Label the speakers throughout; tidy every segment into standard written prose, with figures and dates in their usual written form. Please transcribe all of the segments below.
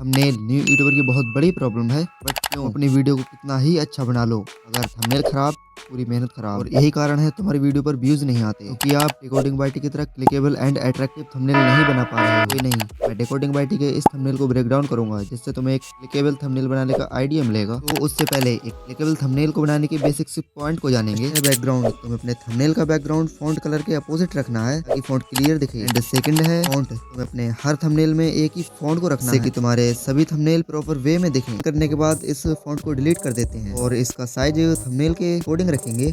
Speaker 1: Thumbnail new YouTuber की बहुत बड़ी प्रॉब्लम है। बट क्यों, अपनी वीडियो को कितना ही अच्छा बना लो, अगर थंबनेल खराब पूरी मेहनत खराब। और यही कारण है तुम्हारी वीडियो पर व्यूज नहीं आते, क्योंकि आप डेकोडिंग बाइटी की तरह क्लिकेबल एंड अट्रैक्टिव थंबनेल नहीं बना पा रहे हो। कोई नहीं, मैं डेकोडिंग बाइटी के इस थंबनेल को ब्रेक डाउन करूंगा, जिससे तुम्हें एक क्लिकेबल थंबनेल बनाने का आइडिया मिलेगा। तो उससे पहले एक क्लिकेबल थंबनेल को बनाने के बेसिक पॉइंट को जानेंगे। बैकग्राउंड, तुम्हें अपने थंबनेल का बैकग्राउंड फॉन्ट कलर के अपोजिट रखना है ताकि फॉन्ट क्लियर दिखे। एंड सेकंड है फॉन्ट, तुम्हें अपने हर थंबनेल में एक ही फॉन्ट को रखना है कि तुम्हारे सभी थंबनेल प्रॉपर वे में दिखें। करने के बाद इस फॉन्ट को डिलीट कर देते हैं और इसका साइज थंबनेल के अकॉर्डिंग रखेंगे।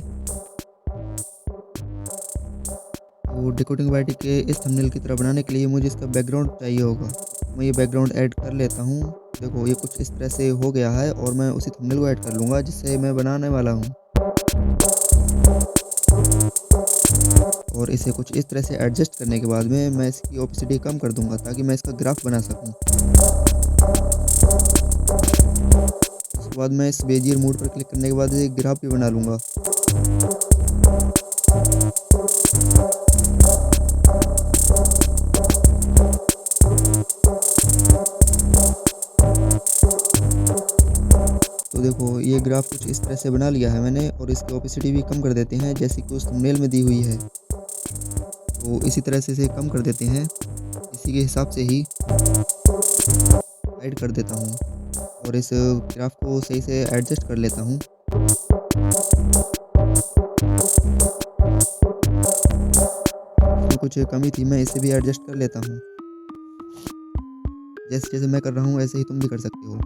Speaker 1: तो डेकोडिंग बाइटी के इस थंबनेल की तरह बनाने के लिए मुझे इसका बैकग्राउंड चाहिए होगा। मैं ये बैकग्राउंड ऐड कर लेता हूँ। देखो ये कुछ इस तरह से हो गया है और मैं उसी थंबनेल को ऐड कर लूँगा जिससे मैं बनाने वाला हूँ। और इसे कुछ इस तरह से एडजस्ट करने के बाद में मैं इसकी ओपेसिटी कम कर दूंगा ताकि मैं इसका ग्राफ बना सकूं। उसके बाद मैं इस बेजियर मोड पर क्लिक करने के बाद एक ग्राफ भी बना लूंगा। तो देखो ये ग्राफ कुछ इस तरह से बना लिया है मैंने, और इसकी ओपेसिटी भी कम कर देते हैं जैसे कि उस थंबनेल में दी हुई है। तो इसी तरह से इसे कम कर देते हैं, इसी के हिसाब से ही ऐड कर देता हूँ और इस ग्राफ को सही से एडजस्ट कर लेता हूँ। इसमें कुछ कमी थी, मैं इसे भी एडजस्ट कर लेता हूँ। जैसे जैसे मैं कर रहा हूँ ऐसे ही तुम भी कर सकते हो।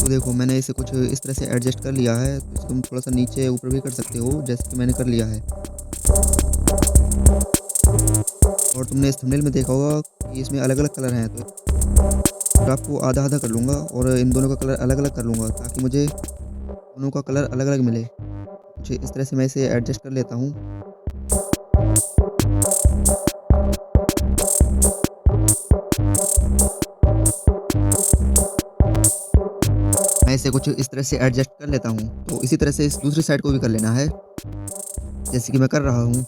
Speaker 1: देखो मैंने इसे कुछ इस तरह से एडजस्ट कर लिया है, तो तुम थोड़ा सा नीचे ऊपर भी कर सकते हो जैसे कि मैंने कर लिया है। और तुमने इस थंबनेल में देखा होगा कि इसमें अलग अलग कलर हैं, तो ग्राफ को आधा आधा कर लूँगा और इन दोनों का कलर अलग अलग कर लूँगा ताकि मुझे दोनों का कलर अलग अलग मिले। कुछ इस तरह से मैं इसे एडजस्ट कर लेता हूँ। मैं इसे कुछ इस तरह से एडजस्ट कर लेता हूँ। तो इसी तरह से इस दूसरी साइड को भी कर लेना है जैसे कि मैं कर रहा हूँ।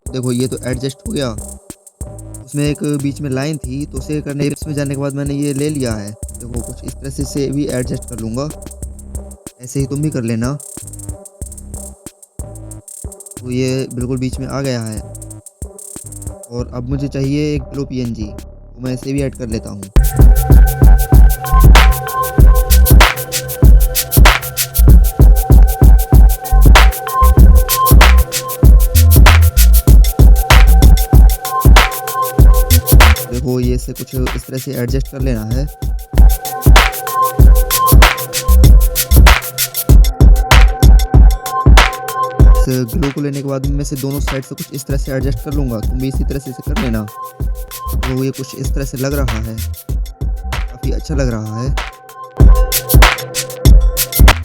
Speaker 1: देखो ये तो एडजस्ट हो गया। उसमें एक बीच में लाइन थी तो उसे करने में जाने के बाद मैंने ये ले लिया है। देखो कुछ इस तरह से इसे भी एडजस्ट कर लूँगा, ऐसे ही तुम भी कर लेना। तो ये बिल्कुल बीच में आ गया है और अब मुझे चाहिए एक ग्लो पीएनजी, तो मैं इसे भी ऐड कर लेता हूँ। देखो ये से कुछ इस तरह से एडजस्ट कर लेना है। इस ग्लो को लेने के बाद मैं इसे दोनों साइड से कुछ इस तरह से एडजस्ट कर लूँगा, तुम भी इसी तरह से इसे कर लेना। तो ये कुछ इस तरह से लग रहा है, काफ़ी अच्छा लग रहा है।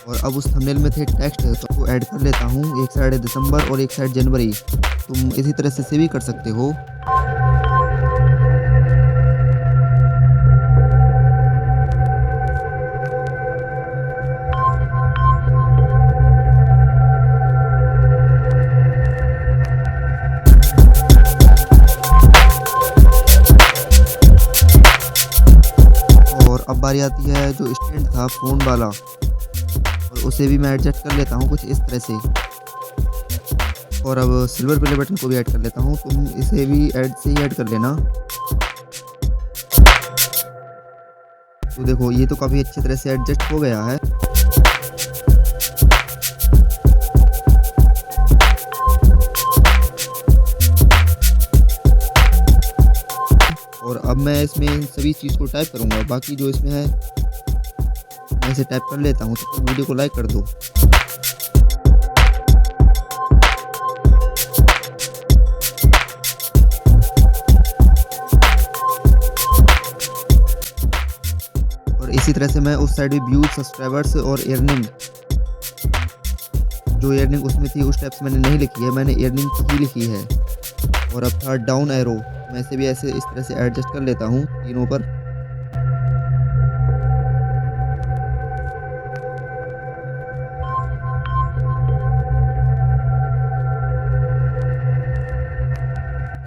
Speaker 1: और अब उस थंबनेल में थे टेक्स्ट, तो वो ऐड कर लेता हूँ। एक साइड दिसंबर और एक साइड जनवरी, तुम इसी तरह से भी कर सकते हो। अब बारी आती है जो स्टैंड था फ़ोन वाला, और उसे भी मैं एडजस्ट कर लेता हूँ कुछ इस तरह से। और अब सिल्वर प्ले बटन को भी ऐड कर लेता हूँ, तुम इसे भी ऐड कर लेना। तो देखो ये तो काफ़ी अच्छी तरह से एडजस्ट हो गया है। और अब मैं इसमें इन सभी चीज़ को टाइप करूँगा, बाकी जो इसमें है मैं इसे टाइप कर लेता हूँ। तो वीडियो को लाइक कर दो। और इसी तरह से मैं उस साइड भी व्यूज, सब्सक्राइबर्स और अर्निंग जो अर्निंग उसमें थी उस टाइप से मैंने नहीं लिखी है, मैंने अर्निंग की लिखी है। और अब था डाउन एरो, मैं इसे भी ऐसे इस तरह से एडजस्ट कर लेता हूँ तीनों पर।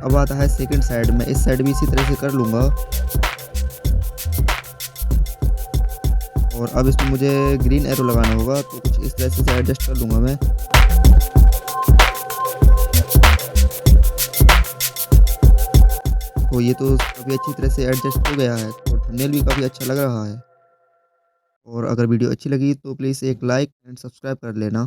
Speaker 1: अब आता है सेकंड साइड, मैं इस साइड भी इसी तरह से कर लूँगा। और अब इसमें मुझे ग्रीन एरो लगाना होगा, तो कुछ इस तरह से एडजस्ट कर लूँगा मैं। तो ये तो काफ़ी अच्छी तरह से एडजस्ट हो गया है, और थंबनेल भी काफ़ी अच्छा लग रहा है। और अगर वीडियो अच्छी लगी तो प्लीज़ एक लाइक एंड सब्सक्राइब कर लेना।